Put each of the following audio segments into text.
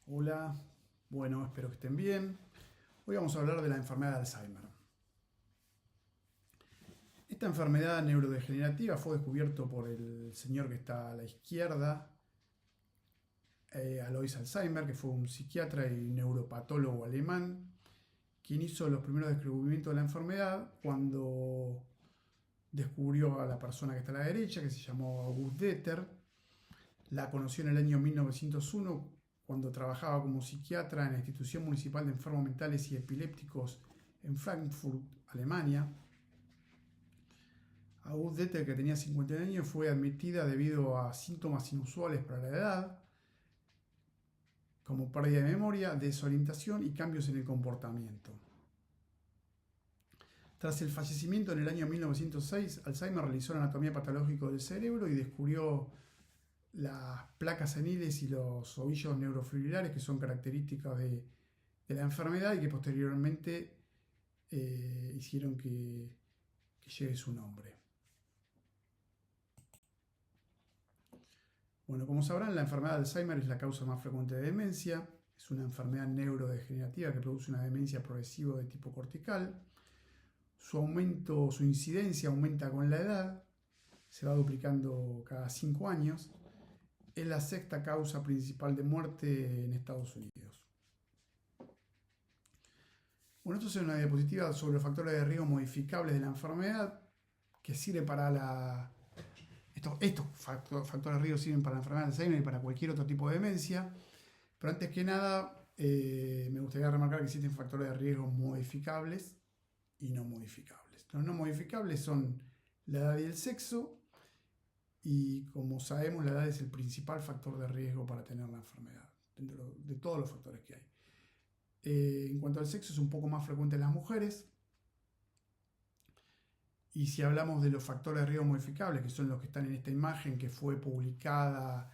Hola, bueno, espero que estén bien. Hoy vamos a hablar de la enfermedad de Alzheimer. Esta enfermedad neurodegenerativa fue descubierto por el señor que está a la izquierda, Alois Alzheimer, que fue un psiquiatra y neuropatólogo alemán, quien hizo los primeros descubrimientos de la enfermedad cuando descubrió a la persona que está a la derecha, que se llamó August Deter. La conoció en el año 1901 cuando trabajaba como psiquiatra en la Institución Municipal de Enfermos Mentales y Epilépticos en Frankfurt, Alemania. August Deter, que tenía 50 años, fue admitida debido a síntomas inusuales para la edad, como pérdida de memoria, desorientación y cambios en el comportamiento. Tras el fallecimiento en el año 1906, Alzheimer realizó la anatomía patológica del cerebro y descubrió las placas seniles y los ovillos neurofibrilares, que son características de la enfermedad y que posteriormente hicieron que lleve su nombre. Bueno, como sabrán, la enfermedad de Alzheimer es la causa más frecuente de demencia. Es una enfermedad neurodegenerativa que produce una demencia progresiva de tipo cortical. Su incidencia aumenta con la edad, se va duplicando cada 5 años. Es la sexta causa principal de muerte en Estados Unidos. Bueno, esto es una diapositiva sobre los factores de riesgo modificables de la enfermedad que sirve para estos factores de riesgo sirven para la enfermedad de Alzheimer y para cualquier otro tipo de demencia. Pero antes que nada, me gustaría remarcar que existen factores de riesgo modificables y no modificables. Los no modificables son la edad y el sexo, y como sabemos, la edad es el principal factor de riesgo para tener la enfermedad, dentro de todos los factores que hay. En cuanto al sexo, es un poco más frecuente en las mujeres. Y si hablamos de los factores de riesgo modificables, que son los que están en esta imagen que fue publicada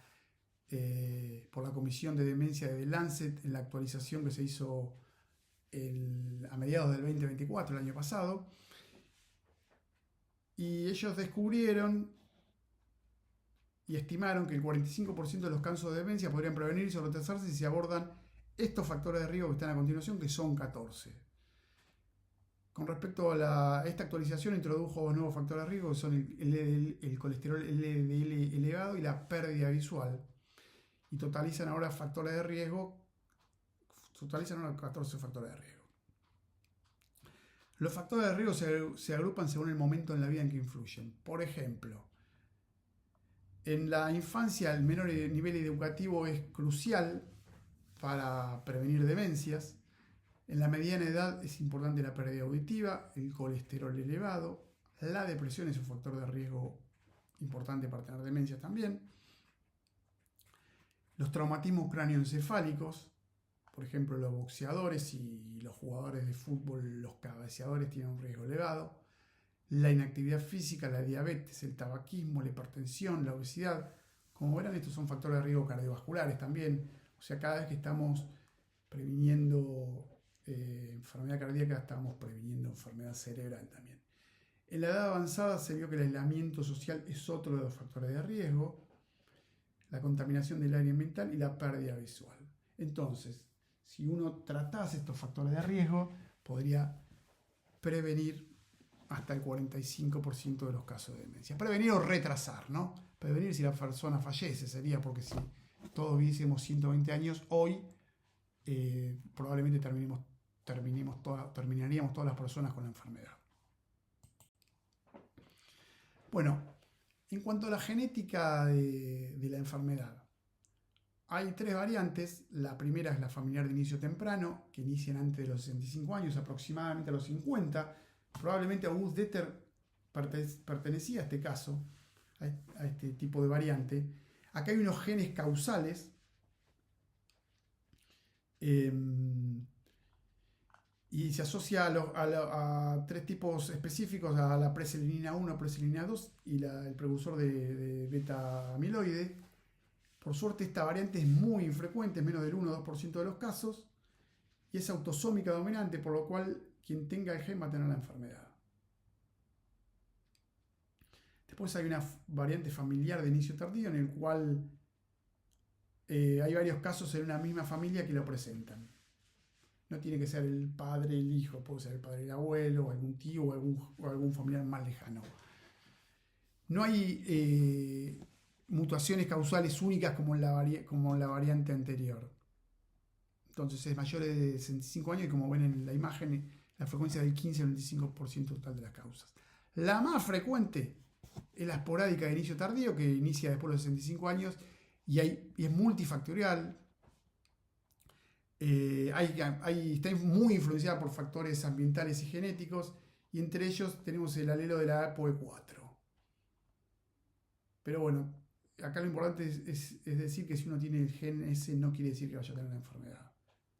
por la Comisión de Demencia de The Lancet en la actualización que se hizo a mediados del 2024, el año pasado, y ellos descubrieron y estimaron que el 45% de los casos de demencia podrían prevenirse o retrasarse si se abordan estos factores de riesgo que están a continuación, que son 14. Con respecto a esta actualización, introdujo dos nuevos factores de riesgo, que son el colesterol LDL elevado y la pérdida visual. Y totalizan ahora 14 factores de riesgo. Los factores de riesgo se agrupan según el momento en la vida en que influyen. Por ejemplo, en la infancia el menor nivel educativo es crucial para prevenir demencias. En la mediana edad es importante la pérdida auditiva, el colesterol elevado, la depresión es un factor de riesgo importante para tener demencias también. Los traumatismos cráneoencefálicos, por ejemplo los boxeadores y los jugadores de fútbol, los cabeceadores, tienen un riesgo elevado. La inactividad física, la diabetes, el tabaquismo, la hipertensión, la obesidad. Como verán, estos son factores de riesgo cardiovasculares también. O sea, cada vez que estamos previniendo enfermedad cardíaca, estamos previniendo enfermedad cerebral también. En la edad avanzada se vio que el aislamiento social es otro de los factores de riesgo, la contaminación del aire ambiental y la pérdida visual. Entonces, si uno tratase estos factores de riesgo, podría prevenir hasta el 45% de los casos de demencia. Prevenir o retrasar, ¿no? Prevenir si la persona fallece, sería porque si todos viviésemos 120 años, hoy probablemente terminaríamos todas las personas con la enfermedad. Bueno, en cuanto a la genética de la enfermedad, hay tres variantes. La primera es la familiar de inicio temprano, que inician antes de los 65 años, aproximadamente a los 50. Probablemente August Deter pertenecía a este caso, a este tipo de variante. Acá hay unos genes causales y se asocia a tres tipos específicos, a la preselinina 1, preselinina 2 y el precursor de beta amiloide. Por suerte esta variante es muy infrecuente, es menos del 1 o 2% de los casos, y es autosómica dominante, por lo cual quien tenga el gen va a tener la enfermedad. Después hay una variante familiar de inicio tardío en el cual hay varios casos en una misma familia que lo presentan. No tiene que ser el padre, el hijo, puede ser el padre, el abuelo, o algún tío o algún familiar más lejano. No hay mutaciones causales únicas como como la variante anterior. Entonces es mayor de 65 años y como ven en la imagen, la frecuencia del 15 al 25% total de las causas. La más frecuente es la esporádica de inicio tardío, que inicia después de los 65 años y es multifactorial. Está muy influenciada por factores ambientales y genéticos, y entre ellos tenemos el alelo de la APOE4. Pero bueno, acá lo importante es decir que si uno tiene el gen ese no quiere decir que vaya a tener la enfermedad,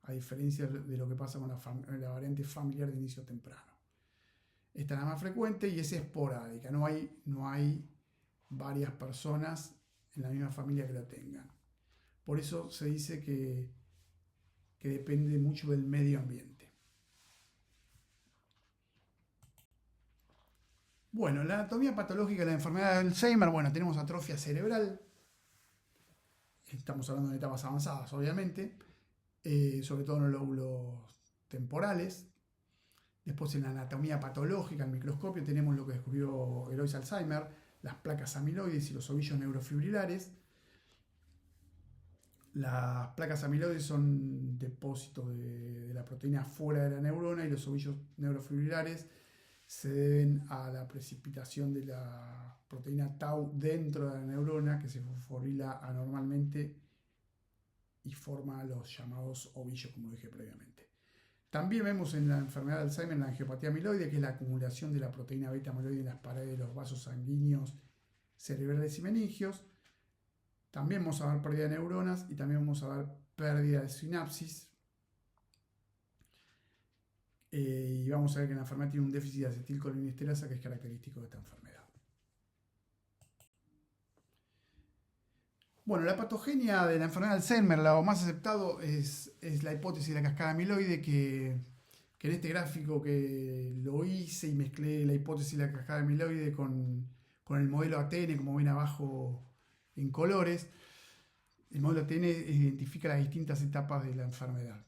a diferencia de lo que pasa con la variante familiar de inicio temprano. Esta es la más frecuente y es esporádica, no hay varias personas en la misma familia que la tengan. Por eso se dice que depende mucho del medio ambiente. Bueno, la anatomía patológica de la enfermedad de Alzheimer, bueno, tenemos atrofia cerebral, estamos hablando de etapas avanzadas, obviamente, sobre todo en los lóbulos temporales. Después en la anatomía patológica, al microscopio, tenemos lo que descubrió Elois Alzheimer, las placas amiloides y los ovillos neurofibrilares. Las placas amiloides son depósitos de la proteína fuera de la neurona, y los ovillos neurofibrilares se deben a la precipitación de la proteína tau dentro de la neurona, que se fosforila anormalmente y forma los llamados ovillos, como dije previamente. También vemos en la enfermedad de Alzheimer la angiopatía amiloide, que es la acumulación de la proteína beta amiloide en las paredes de los vasos sanguíneos cerebrales y meningios. También vamos a ver pérdida de neuronas y también vamos a ver pérdida de sinapsis. Y vamos a ver que la enfermedad tiene un déficit de acetilcolinesterasa, que es característico de esta enfermedad. Bueno, la patogenia de la enfermedad de Alzheimer, lo más aceptado es la hipótesis de la cascada amiloide, que en este gráfico que lo hice y mezclé la hipótesis de la cascada amiloide con el modelo ATN, como ven abajo en colores. El modelo ATN identifica las distintas etapas de la enfermedad.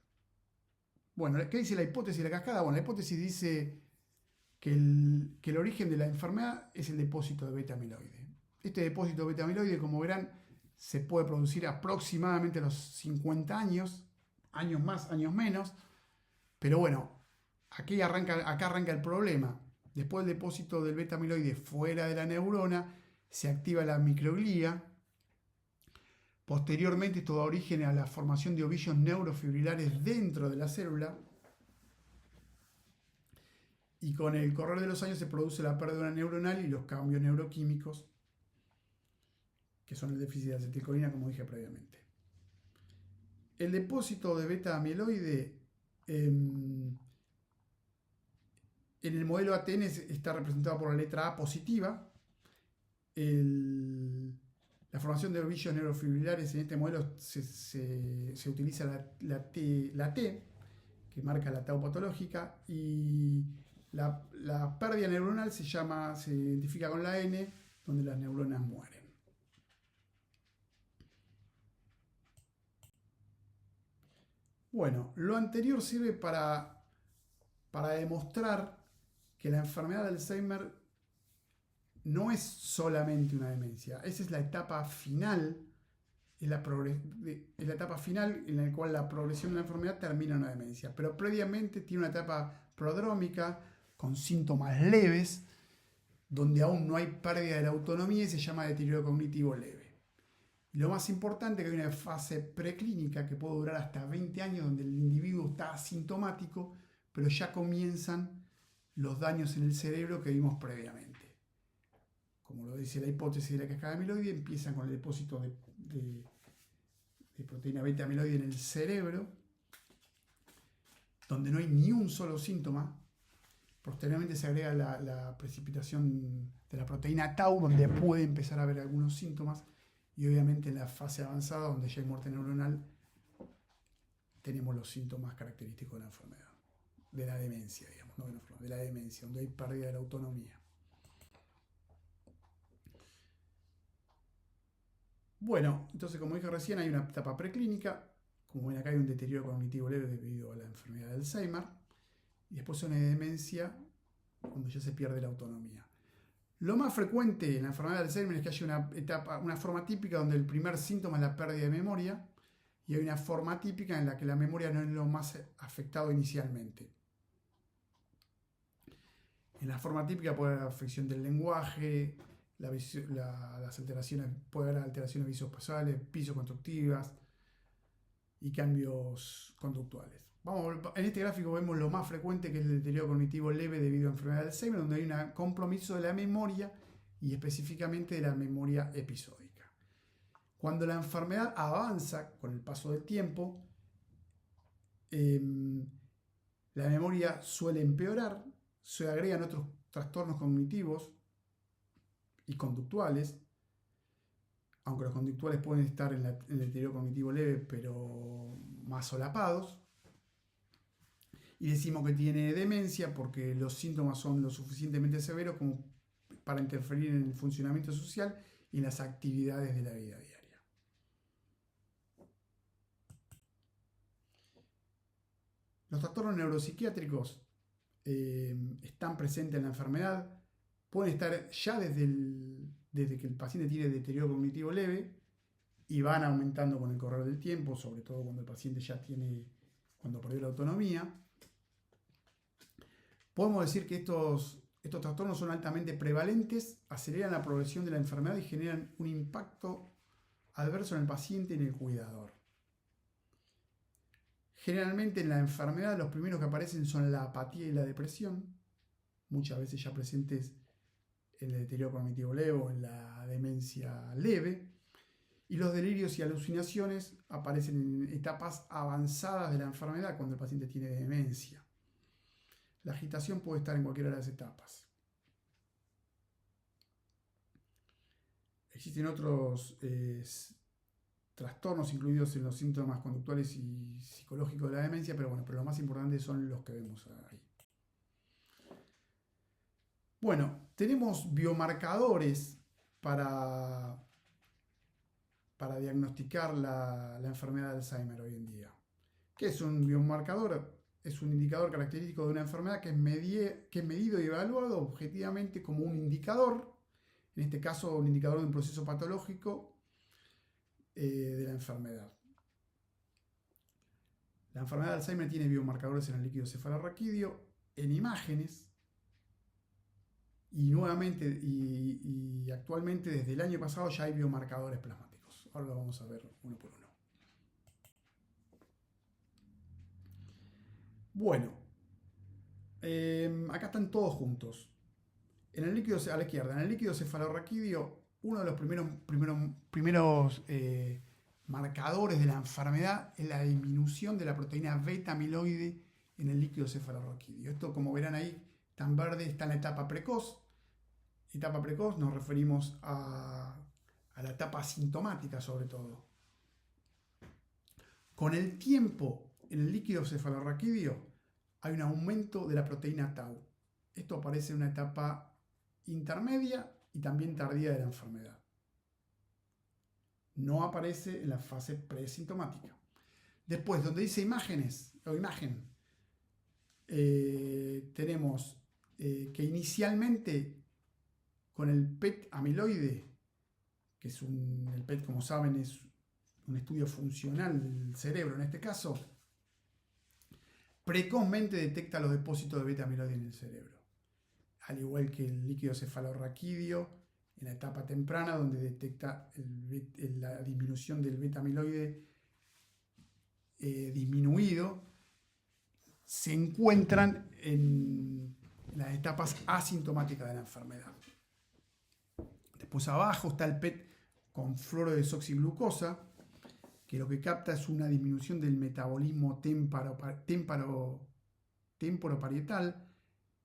Bueno, ¿qué dice la hipótesis de la cascada? Bueno, la hipótesis dice que el origen de la enfermedad es el depósito de beta amiloide. Este depósito de beta amiloide, como verán, se puede producir aproximadamente a los 50 años, años más, años menos, pero bueno, acá arranca el problema. Después del depósito del beta amiloide fuera de la neurona, se activa la microglía. Posteriormente esto da origen a la formación de ovillos neurofibrilares dentro de la célula, y con el correr de los años se produce la pérdida neuronal y los cambios neuroquímicos, que son el déficit de acetilcolina, como dije previamente. El depósito de beta amiloide en el modelo ATN está representado por la letra A positiva. La formación de ovillos neurofibrilares en este modelo se utiliza la T, que marca la tau patológica, y la pérdida neuronal se identifica con la N, donde las neuronas mueren. Bueno, lo anterior sirve para demostrar que la enfermedad de Alzheimer no es solamente una demencia. Esa es la etapa final, es la etapa final en la cual la progresión de la enfermedad termina en una demencia. Pero previamente tiene una etapa prodrómica con síntomas leves, donde aún no hay pérdida de la autonomía y se llama deterioro cognitivo leve. Y lo más importante es que hay una fase preclínica que puede durar hasta 20 años, donde el individuo está asintomático, pero ya comienzan los daños en el cerebro que vimos previamente. Como lo dice la hipótesis de la cascada amiloide, empiezan con el depósito de proteína beta amiloide en el cerebro, donde no hay ni un solo síntoma. Posteriormente se agrega la precipitación de la proteína tau, donde puede empezar a haber algunos síntomas, y obviamente en la fase avanzada, donde ya hay muerte neuronal, tenemos los síntomas característicos de la enfermedad, de la demencia, digamos, no de la demencia, donde hay pérdida de la autonomía. Bueno, entonces como dije recién, hay una etapa preclínica. Como ven acá hay un deterioro cognitivo leve debido a la enfermedad de Alzheimer. Y después una demencia cuando ya se pierde la autonomía. Lo más frecuente en la enfermedad de Alzheimer es que haya una forma típica donde el primer síntoma es la pérdida de memoria y hay una forma típica en la que la memoria no es lo más afectado inicialmente. En la forma típica puede haber afección del lenguaje, las alteraciones, puede haber alteraciones visoespaciales, pisoconstructivas y cambios conductuales. En este gráfico vemos lo más frecuente, que es el deterioro cognitivo leve debido a enfermedad de Alzheimer, donde hay un compromiso de la memoria y específicamente de la memoria episódica. Cuando la enfermedad avanza con el paso del tiempo, la memoria suele empeorar, se agregan otros trastornos cognitivos y conductuales, aunque los conductuales pueden estar en el deterioro cognitivo leve, pero más solapados. Y decimos que tiene demencia porque los síntomas son lo suficientemente severos como para interferir en el funcionamiento social y en las actividades de la vida diaria. Los trastornos neuropsiquiátricos están presentes en la enfermedad, pueden estar ya desde que el paciente tiene deterioro cognitivo leve y van aumentando con el correr del tiempo, sobre todo cuando el paciente cuando perdió la autonomía. Podemos decir que estos trastornos son altamente prevalentes, aceleran la progresión de la enfermedad y generan un impacto adverso en el paciente y en el cuidador. Generalmente en la enfermedad los primeros que aparecen son la apatía y la depresión, muchas veces ya presentes en el deterioro cognitivo leve o en la demencia leve, y los delirios y alucinaciones aparecen en etapas avanzadas de la enfermedad cuando el paciente tiene demencia. La agitación puede estar en cualquiera de las etapas. Existen otros trastornos incluidos en los síntomas conductuales y psicológicos de la demencia, pero lo más importante son los que vemos ahí. Bueno, tenemos biomarcadores para diagnosticar la enfermedad de Alzheimer hoy en día. ¿Qué es un biomarcador? Es un indicador característico de una enfermedad que es medido y evaluado objetivamente como un indicador, en este caso un indicador de un proceso patológico de la enfermedad. La enfermedad de Alzheimer tiene biomarcadores en el líquido cefalorraquídeo, en imágenes, y nuevamente y actualmente desde el año pasado ya hay biomarcadores plasmáticos. Ahora lo vamos a ver uno por uno. Bueno, acá están todos juntos. En el líquido, a la izquierda, en el líquido cefalorraquídeo, uno de los primeros marcadores de la enfermedad es la disminución de la proteína beta amiloide en el líquido cefalorraquídeo. Esto, como verán ahí, tan verde, está en la etapa precoz. Etapa precoz nos referimos a la etapa asintomática sobre todo. Con el tiempo, en el líquido cefalorraquídeo hay un aumento de la proteína tau. Esto aparece en una etapa intermedia y también tardía de la enfermedad. No aparece en la fase presintomática. Después, donde dice imágenes o imagen, tenemos que inicialmente con el PET amiloide, que es el PET, como saben, es un estudio funcional del cerebro en este caso, precozmente detecta los depósitos de beta amiloide en el cerebro, al igual que el líquido cefalorraquídeo en la etapa temprana, donde detecta la disminución del beta amiloide disminuido, se encuentran en las etapas asintomáticas de la enfermedad. Después abajo está el PET con fluorodesoxiglucosa, que lo que capta es una disminución del metabolismo temporoparietal.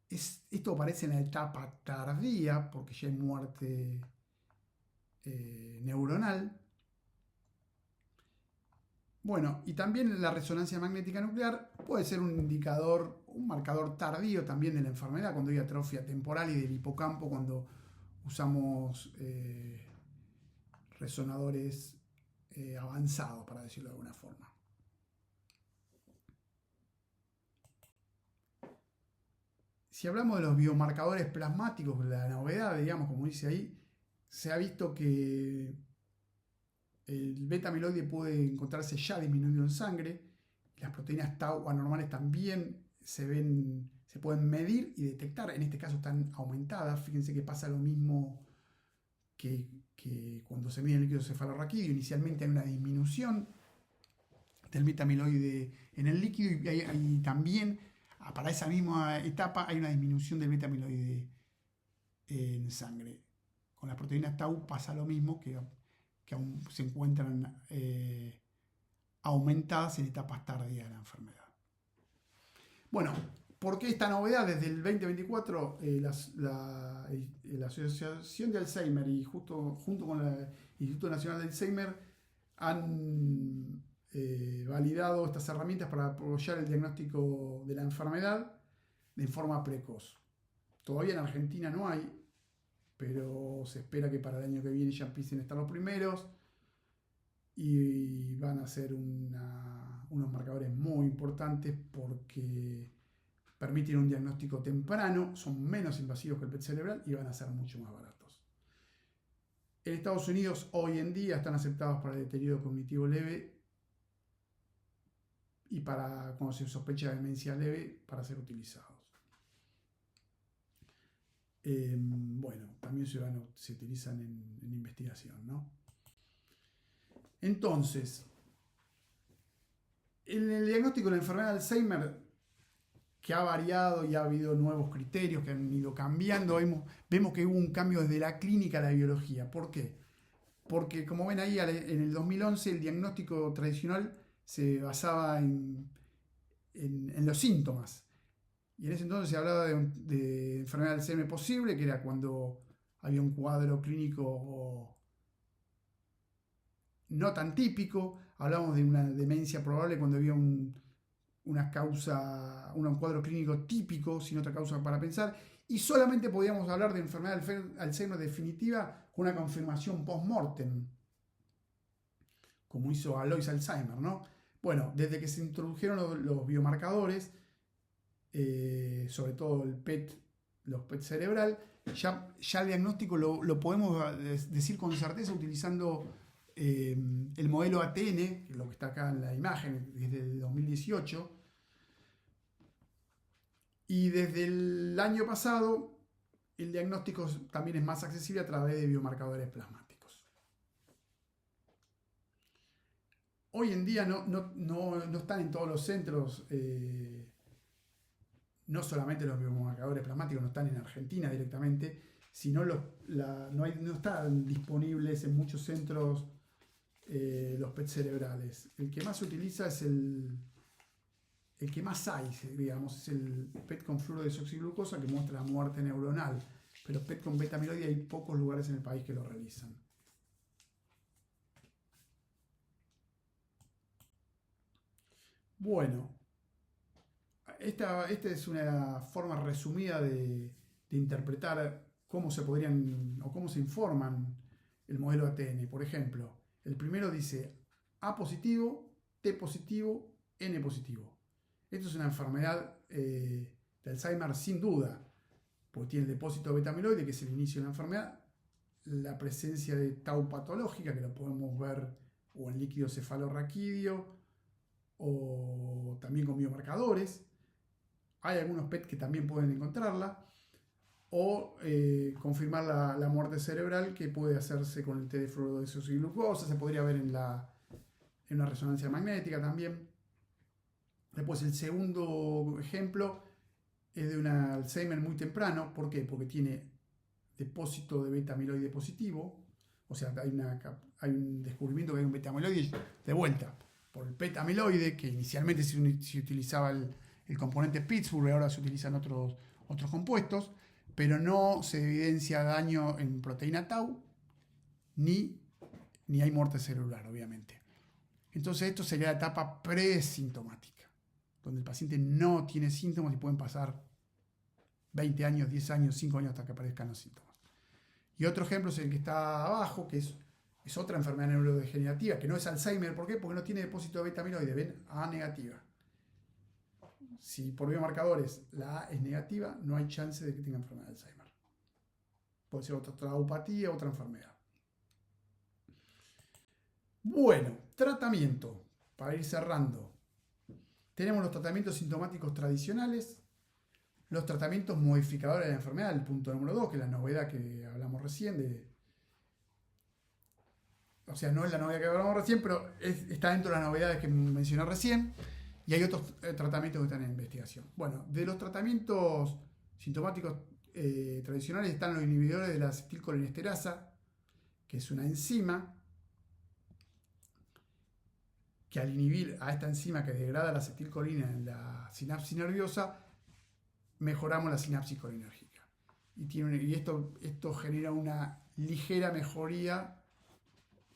Esto aparece en la etapa tardía, porque ya hay muerte neuronal. Bueno, y también la resonancia magnética nuclear puede ser un marcador tardío también de la enfermedad, cuando hay atrofia temporal y del hipocampo, cuando usamos resonadores avanzados, para decirlo de alguna forma. Si hablamos de los biomarcadores plasmáticos, la novedad, digamos, como dice ahí, se ha visto que el beta amiloide puede encontrarse ya disminuido en sangre. Las proteínas tau anormales también se pueden medir y detectar. En este caso están aumentadas. Fíjense que pasa lo mismo que cuando se mide el líquido cefalorraquídeo. Inicialmente hay una disminución del beta amiloide en el líquido y hay también, para esa misma etapa, hay una disminución del beta amiloide en sangre. Con las proteínas tau pasa lo mismo, que aún se encuentran aumentadas en etapas tardías de la enfermedad. Bueno, ¿por qué esta novedad? Desde el 2024 la Asociación de Alzheimer y junto con el Instituto Nacional de Alzheimer han validado estas herramientas para apoyar el diagnóstico de la enfermedad de forma precoz. Todavía en Argentina no hay, pero se espera que para el año que viene ya empiecen a estar los primeros y van a ser unos marcadores muy importantes porque permiten un diagnóstico temprano, son menos invasivos que el PET cerebral y van a ser mucho más baratos. En Estados Unidos hoy en día están aceptados para el deterioro cognitivo leve y para cuando se sospecha de demencia leve para ser utilizados. Bueno, también se utilizan en investigación, ¿no? Entonces, en el diagnóstico de la enfermedad de Alzheimer, que ha variado y ha habido nuevos criterios que han ido cambiando, vemos que hubo un cambio desde la clínica a la biología. ¿Por qué? Porque, como ven ahí, en el 2011 el diagnóstico tradicional se basaba en los síntomas. Y en ese entonces se hablaba de enfermedad de Alzheimer posible, que era cuando había un cuadro clínico no tan típico. Hablamos de una demencia probable cuando había un cuadro clínico típico, sin otra causa para pensar. Y solamente podíamos hablar de enfermedad de Alzheimer definitiva con una confirmación post-mortem, como hizo Alois Alzheimer, ¿no? Bueno, desde que se introdujeron los biomarcadores, sobre todo los PET cerebral, ya el diagnóstico lo podemos decir con certeza utilizando el modelo ATN, que es lo que está acá en la imagen, desde el 2018. Y desde el año pasado, el diagnóstico también es más accesible a través de biomarcadores plasmáticos. Hoy en día no están en todos los centros. No solamente los biomarcadores plasmáticos no están en Argentina directamente, sino no están disponibles en muchos centros los PET cerebrales. El que más se utiliza es el que más hay, digamos, es el PET con fluoro de desoxiglucosa, que muestra la muerte neuronal. Pero PET con beta amiloide hay pocos lugares en el país que lo realizan. Bueno, esta es una forma resumida de interpretar cómo se podrían o cómo se informan el modelo ATN. Por ejemplo, el primero dice A positivo, T positivo, N positivo. Esto es una enfermedad de Alzheimer sin duda, porque tiene el depósito de beta amiloide, que es el inicio de la enfermedad, la presencia de tau patológica, que lo podemos ver o en líquido cefalorraquídeo o también con biomarcadores. Hay algunos PET que también pueden encontrarla, o confirmar la muerte cerebral, que puede hacerse con el té de fluoro de desoxiglucosa, se podría ver en una resonancia magnética también. Después el segundo ejemplo es de un Alzheimer muy temprano. ¿Por qué? Porque tiene depósito de beta amiloide positivo, o sea, hay un descubrimiento que hay un beta amiloide de vuelta por el beta amiloide, que inicialmente se utilizaba el componente Pittsburgh, ahora se utilizan otros compuestos, pero no se evidencia daño en proteína tau, ni hay muerte cerebral, obviamente. Entonces esto sería la etapa presintomática, donde el paciente no tiene síntomas y pueden pasar 20 años, 10 años, 5 años hasta que aparezcan los síntomas. Y otro ejemplo es el que está abajo, que es Es otra enfermedad neurodegenerativa que no es Alzheimer. ¿Por qué? Porque no tiene depósito de beta amiloide. Ven, A negativa. Si por biomarcadores la A es negativa, no hay chance de que tenga enfermedad de Alzheimer. Puede ser otra traupatía, otra enfermedad. Bueno, tratamiento. Para ir cerrando. Tenemos los tratamientos sintomáticos tradicionales, los tratamientos modificadores de la enfermedad, el punto número 2, que es la novedad que hablamos recién. O sea, no es la novedad que hablamos recién, pero está dentro de las novedades que mencioné recién. Y hay otros tratamientos que están en investigación. Bueno, de los tratamientos sintomáticos tradicionales están los inhibidores de la acetilcolinesterasa, que es una enzima que al inhibir a esta enzima que degrada la acetilcolina en la sinapsis nerviosa, mejoramos la sinapsis colinérgica. Y esto genera una ligera mejoría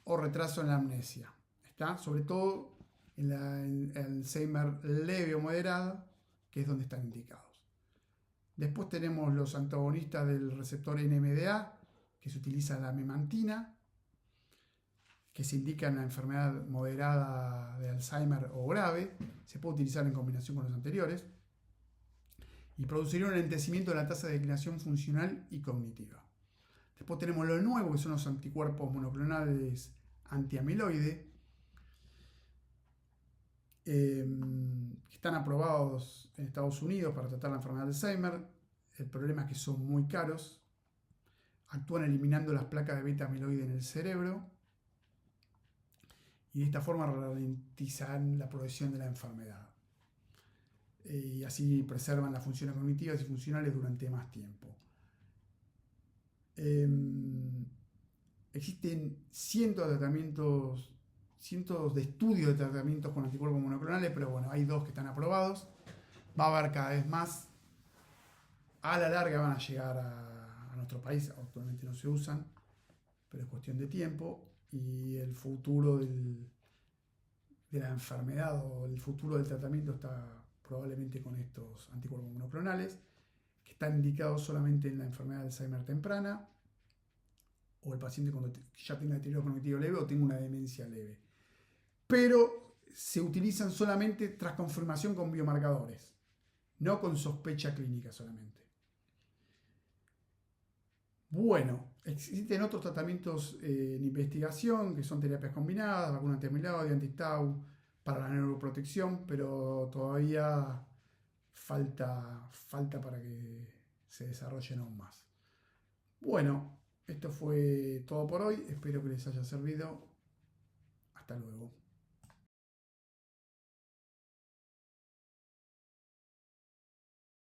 o retraso en la amnesia. ¿Está? Sobre todo en el Alzheimer leve o moderado, que es donde están indicados. Después tenemos los antagonistas del receptor NMDA, que se utiliza la memantina, que se indica en la enfermedad moderada de Alzheimer o grave. Se puede utilizar en combinación con los anteriores. Y produciría un enlentecimiento de la tasa de declinación funcional y cognitiva. Después tenemos lo nuevo, que son los anticuerpos monoclonales antiamiloide, que están aprobados en Estados Unidos para tratar la enfermedad de Alzheimer. El problema es que son muy caros. Actúan eliminando las placas de beta amiloide en el cerebro y de esta forma ralentizan la progresión de la enfermedad. Y así preservan las funciones cognitivas y funcionales durante más tiempo. Existen cientos de tratamientos, cientos de estudios de tratamientos con anticuerpos monoclonales, pero bueno, hay 2 que están aprobados. Va a haber cada vez más. A la larga van a llegar a nuestro país. Actualmente no se usan, pero es cuestión de tiempo. Y el futuro de la enfermedad o el futuro del tratamiento está probablemente con estos anticuerpos monoclonales, que están indicados solamente en la enfermedad de Alzheimer temprana, o el paciente cuando ya tenga deterioro cognitivo leve o tenga una demencia leve. Pero se utilizan solamente tras confirmación con biomarcadores, no con sospecha clínica solamente. Bueno, existen otros tratamientos en investigación, que son terapias combinadas, vacuna antiamiloide, anti-tau, para la neuroprotección, pero todavía falta para que se desarrollen aún más. Bueno, esto fue todo por hoy. Espero que les haya servido. Hasta luego.